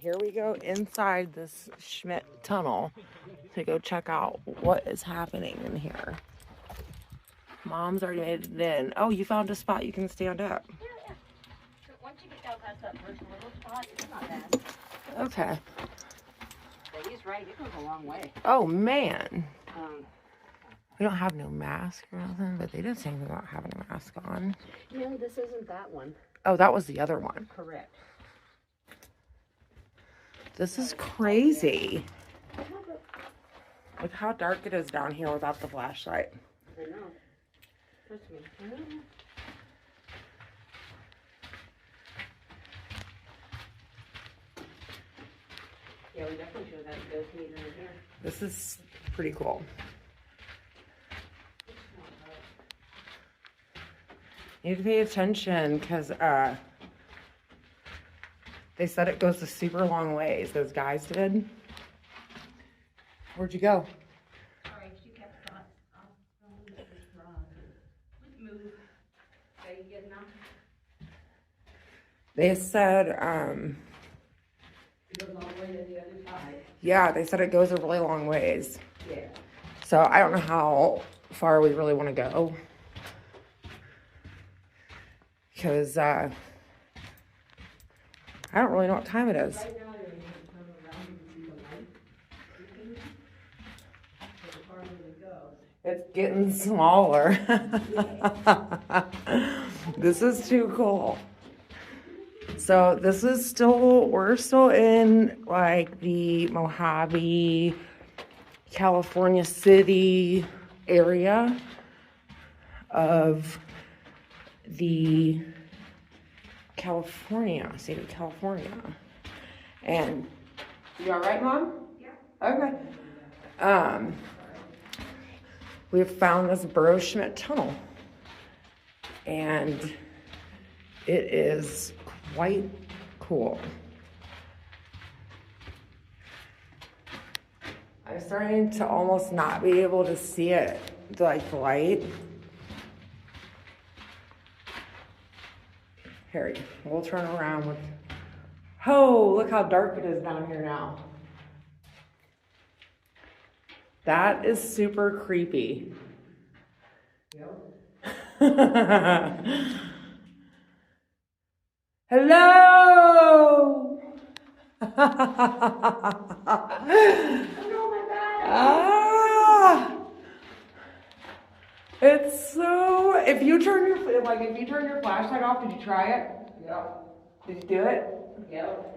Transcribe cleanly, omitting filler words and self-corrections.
here we go inside this Schmidt Tunnel to go check out what is happening in here. Mom's already made it in. Oh, you found a spot you can stand up. Yeah. So once you get down past that first little spot, it's not bad. Okay. But he's right. It goes a long way. Oh, man. We don't have no mask or nothing, but they didn't say anything about having a mask on. No, this isn't that one. Oh, that was the other one. Correct. This is crazy. Look how dark it is down here without the flashlight. I know. Trust me. Yeah, we definitely should have had a ghost meter in here. This is pretty cool. You need to pay attention because they said it goes a super long ways. Those guys did. Where'd you go? Sorry, she kept on. Move. Okay, you good now? They said, It goes all the way to the other side. yeah, they said it goes a really long ways. Yeah. So I don't know how far we really want to go. Because I don't really know what time it is. Right now, you're going to turn around and see the light. So the farther we go. It's getting smaller. This is too cool. So this is still, we're still in like the Mojave, California City area of the state of California. And you all right, Mom? Yeah. Okay. We have found this Burro Schmidt Tunnel, and it is quite cool. I'm starting to almost not be able to see it, like the light. Harry, we'll turn around with, oh, look how dark it is down here now. That is super creepy. Yep. Hello! Ah! It's so, if you turn your flashlight off, did you try it? Yeah. Did you do it? Yep.